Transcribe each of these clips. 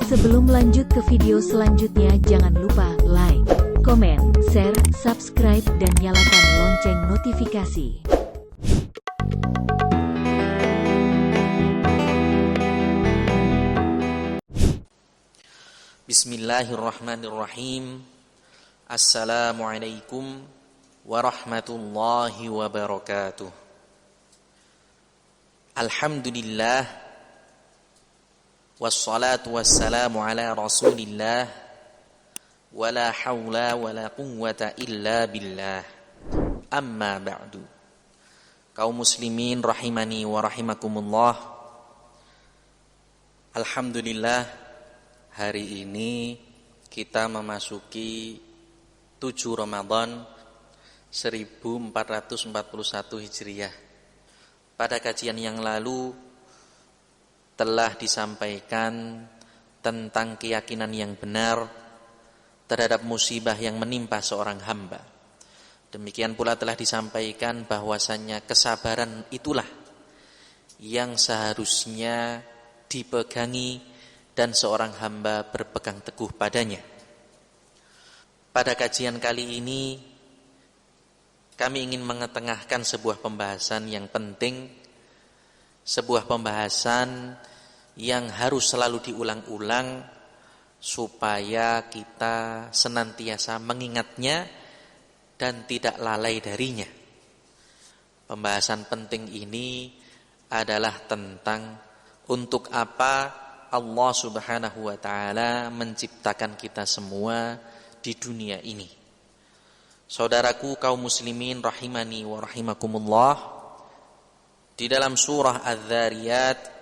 Sebelum lanjut ke video selanjutnya, jangan lupa like, komen, share, subscribe, dan nyalakan lonceng notifikasi. Bismillahirrahmanirrahim. Assalamualaikum warahmatullahi wabarakatuh. Alhamdulillah, wassalatu wassalamu ala rasulillah, wala hawla wala quwwata illa billah. Amma ba'du. Kaum muslimin rahimani wa rahimakumullah. Alhamdulillah, hari ini kita memasuki 7 Ramadan 1441 Hijriah. Pada kajian yang lalu telah disampaikan tentang keyakinan yang benar terhadap musibah yang menimpa seorang hamba. Demikian pula telah disampaikan bahwasannya kesabaran itulah yang seharusnya dipegangi dan seorang hamba berpegang teguh padanya. Pada kajian kali ini kami ingin mengetengahkan sebuah pembahasan yang penting, sebuah pembahasan yang harus selalu diulang-ulang supaya kita senantiasa mengingatnya dan tidak lalai darinya. Pembahasan penting ini adalah tentang untuk apa Allah Subhanahu wa taala menciptakan kita semua di dunia ini. Saudaraku kaum muslimin rahimani wa rahimakumullah, di dalam surah Az-Zariyat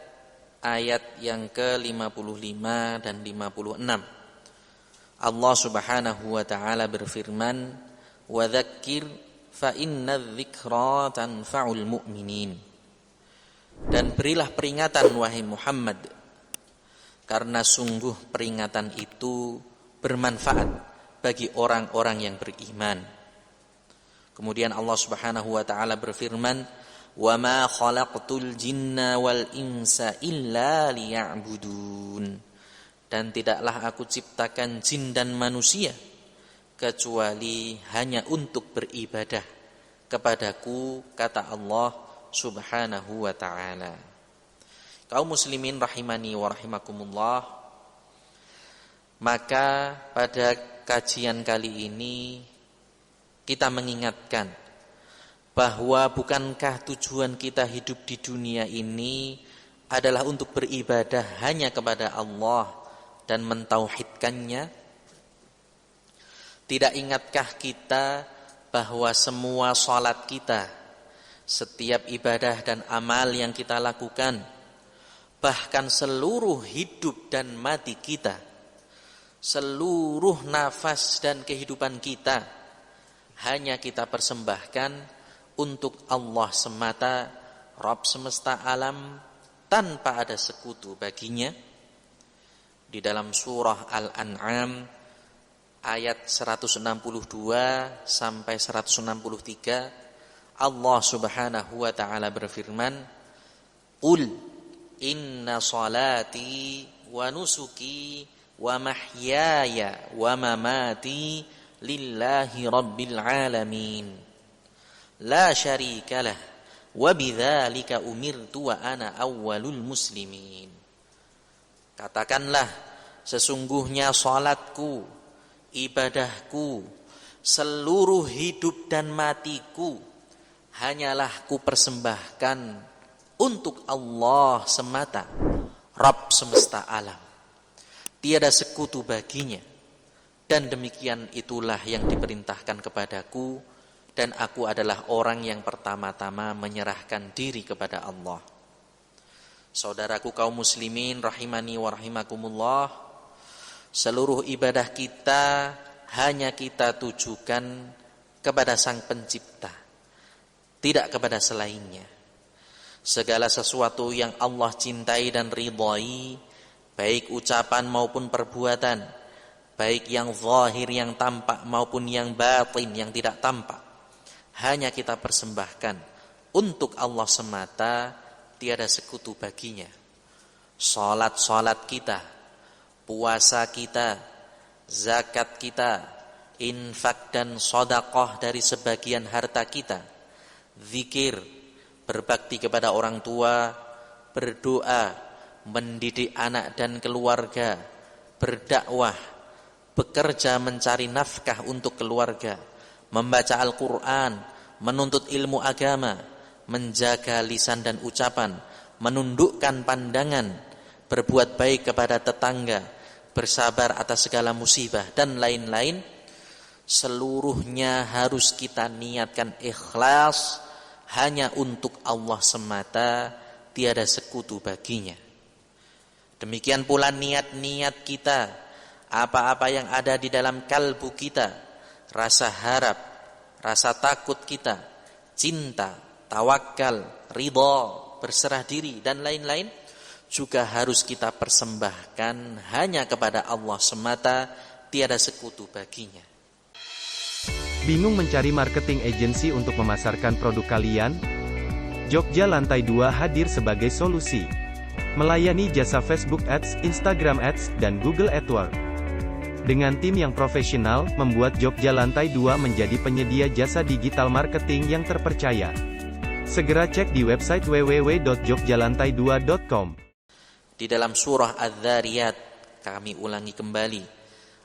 ayat yang ke-55 dan 56, Allah Subhanahu wa taala berfirman, "Wa dzakir fa innadz-dzikra tanfa'ul mu'minin." Dan berilah peringatan wahai Muhammad, karena sungguh peringatan itu bermanfaat bagi orang-orang yang beriman. Kemudian Allah Subhanahu wa taala berfirman, "Wa ma khalaqtul jinna wal insa illa liya'budun." Dan tidaklah aku ciptakan jin dan manusia kecuali hanya untuk beribadah kepadaku, kata Allah Subhanahu wa taala. Kaum muslimin rahimani wa rahimakumullah, maka pada kajian kali ini kita mengingatkan bahwa bukankah tujuan kita hidup di dunia ini adalah untuk beribadah hanya kepada Allah dan mentauhidkannya? Tidak ingatkah kita bahwa semua salat kita, setiap ibadah dan amal yang kita lakukan, bahkan seluruh hidup dan mati kita, seluruh nafas dan kehidupan kita, hanya kita persembahkan untuk Allah semata, Rabb semesta alam, tanpa ada sekutu baginya? Di dalam surah Al-An'am ayat 162 sampai 163, Allah Subhanahu wa taala berfirman, "Qul inna salati wa nusuki wa mahyaya wa mamati lillahi rabbil alamin. La syarikalah wa bidzalika umirtu wa ana awwalul muslimin." Katakanlah, sesungguhnya salatku, ibadahku, seluruh hidup dan matiku hanyalah kupersembahkan untuk Allah semata, Rabb semesta alam. Tiada sekutu baginya, dan demikian itulah yang diperintahkan kepadaku, dan aku adalah orang yang pertama-tama menyerahkan diri kepada Allah. Saudaraku kaum muslimin rahimani wa rahimakumullah, seluruh ibadah kita hanya kita tujukan kepada Sang Pencipta, tidak kepada selainnya. Segala sesuatu yang Allah cintai dan ridhai, baik ucapan maupun perbuatan, baik yang zahir yang tampak maupun yang batin yang tidak tampak, hanya kita persembahkan untuk Allah semata, tiada sekutu baginya. Salat-salat kita, puasa kita, zakat kita, infak dan sedekah dari sebagian harta kita, zikir, berbakti kepada orang tua, berdoa, mendidik anak dan keluarga, berdakwah, bekerja mencari nafkah untuk keluarga, membaca Al-Quran, menuntut ilmu agama, menjaga lisan dan ucapan, menundukkan pandangan, berbuat baik kepada tetangga, bersabar atas segala musibah dan lain-lain, seluruhnya harus kita niatkan ikhlas hanya untuk Allah semata, tiada sekutu baginya. Demikian pula niat-niat kita, apa-apa yang ada di dalam kalbu kita, rasa harap, rasa takut kita, cinta, tawakal, ridha, berserah diri dan lain-lain, juga harus kita persembahkan hanya kepada Allah semata, tiada sekutu baginya. Bingung mencari marketing agency untuk memasarkan produk kalian? Jogja Lantai 2 hadir sebagai solusi. Melayani jasa Facebook Ads, Instagram Ads, dan Google AdWords. Dengan tim yang profesional, membuat Jogja Lantai 2 menjadi penyedia jasa digital marketing yang terpercaya. Segera cek di website www.jogjalantai2.com. Di dalam surah Adz-Dzariyat, kami ulangi kembali,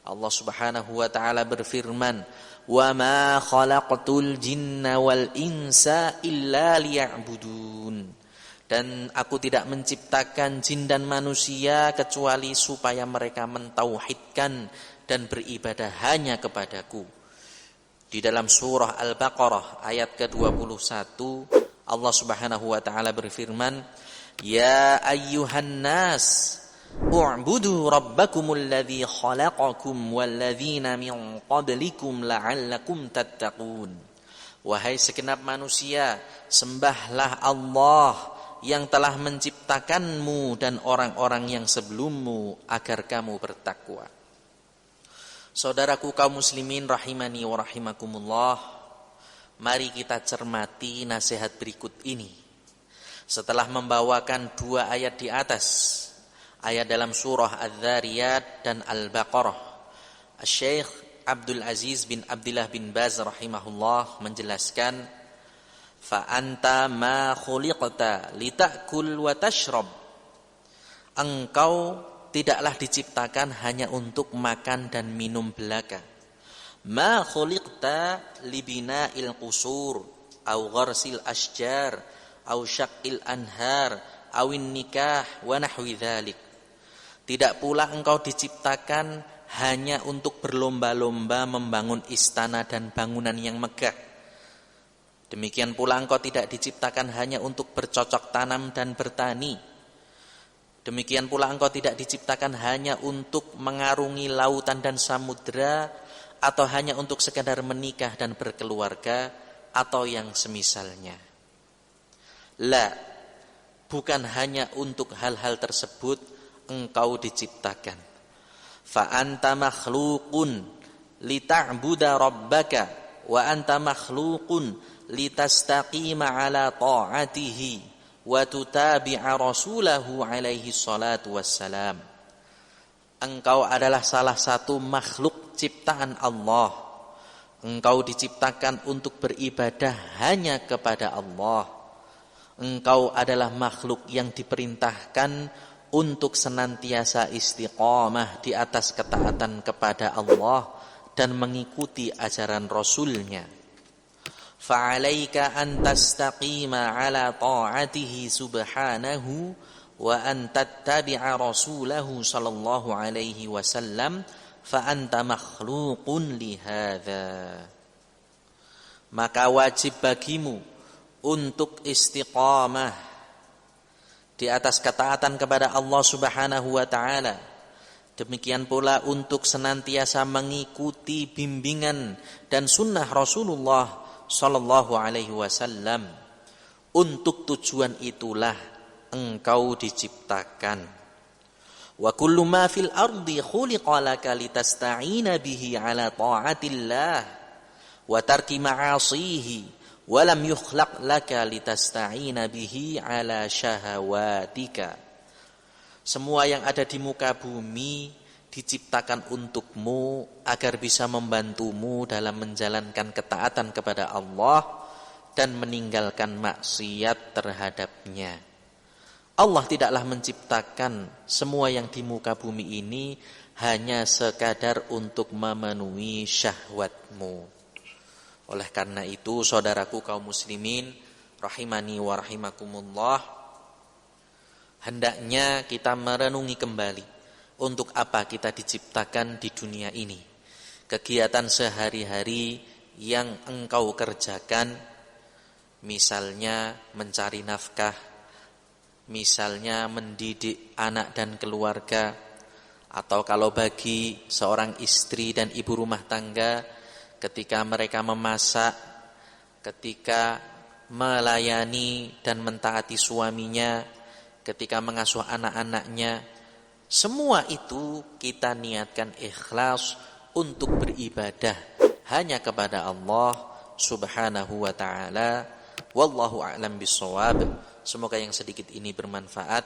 Allah Subhanahu wa taala berfirman, "Wa ma khalaqtul jinna wal insa illa liya'budun." Dan aku tidak menciptakan jin dan manusia kecuali supaya mereka mentauhidkan dan beribadah hanya kepadaku. Di dalam surah Al-Baqarah ayat ke-21, Allah Subhanahu wa taala berfirman, "Ya ayyuhan nas, u'budu rabbakumul ladzi khalaqakum walladzina min qablikum la'allakum tattaqun." Wahai segenap manusia, sembahlah Allah yang telah menciptakanmu dan orang-orang yang sebelummu agar kamu bertakwa. Saudaraku kaum muslimin rahimani wa rahimakumullah, mari kita cermati nasihat berikut ini. Setelah membawakan dua ayat di atas, ayat dalam surah Adz-Dzariyat dan Al-Baqarah, Syekh Abdul Aziz bin Abdullah bin Baz rahimahullah menjelaskan, fa anta ma khuliqta litakul wa tashrab. Engkau tidaklah diciptakan hanya untuk makan dan minum belaka. Ma khuliqta libina'il qusur au gharsil asjar au syaqqil anhar awin nikah wa nahwi dzalik. Tidak pula engkau diciptakan hanya untuk berlomba-lomba membangun istana dan bangunan yang megah. Demikian pula engkau tidak diciptakan hanya untuk bercocok tanam dan bertani. Demikian pula engkau tidak diciptakan hanya untuk mengarungi lautan dan samudra, atau hanya untuk sekadar menikah dan berkeluarga, atau yang semisalnya. La, bukan hanya untuk hal-hal tersebut engkau diciptakan. Fa anta makhluqun lita'buda rabbaka wa anta makhluqun litastaqima ala ta'atihi wa tutabi'a rasulahu alaihi salatu wassalam. Engkau adalah salah satu makhluk ciptaan Allah. Engkau diciptakan untuk beribadah hanya kepada Allah. Engkau adalah makhluk yang diperintahkan untuk senantiasa istiqamah di atas ketaatan kepada Allah dan mengikuti ajaran Rasul-Nya. Fa'alaika an tastaqima ala ta'atihi subhanahu wa an tattabi'a rasulahu sallallahu alaihi wasallam fa anta makhluqun lihadza. Maka wajib bagimu untuk istiqamah di atas ketaatan kepada Allah Subhanahu wa taala. Demikian pula untuk senantiasa mengikuti bimbingan dan sunnah Rasulullah sallallahu alaihi wasallam. Untuk tujuan itulah engkau diciptakan. Wa kullu ma fil ardi khuliqa laka litasta'ina bihi ala ta'atillah wa tarki ma'asihi wa lam yukhlaq laka litasta'ina bihi ala syahawatika. Semua yang ada di muka bumi diciptakan untukmu agar bisa membantumu dalam menjalankan ketaatan kepada Allah dan meninggalkan maksiat terhadapnya. Allah tidaklah menciptakan semua yang di muka bumi ini hanya sekadar untuk memenuhi syahwatmu. Oleh karena itu, saudaraku kaum muslimin rahimani wa rahimakumullah, hendaknya kita merenungi kembali untuk apa kita diciptakan di dunia ini. Kegiatan sehari-hari yang engkau kerjakan, misalnya mencari nafkah, misalnya mendidik anak dan keluarga, atau kalau bagi seorang istri dan ibu rumah tangga, ketika mereka memasak, ketika melayani dan mentaati suaminya, ketika mengasuh anak-anaknya, semua itu kita niatkan ikhlas untuk beribadah hanya kepada Allah Subhanahu wa ta'ala. Wallahu a'lam bishawab. Semoga yang sedikit ini bermanfaat.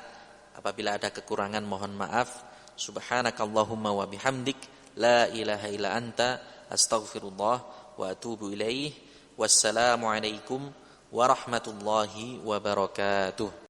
Apabila ada kekurangan mohon maaf. Subhanakallahumma wa bihamdik, la ilaha illa anta, astaghfirullah wa atubu ilaih. Wassalamualaikum warahmatullahi wabarakatuh.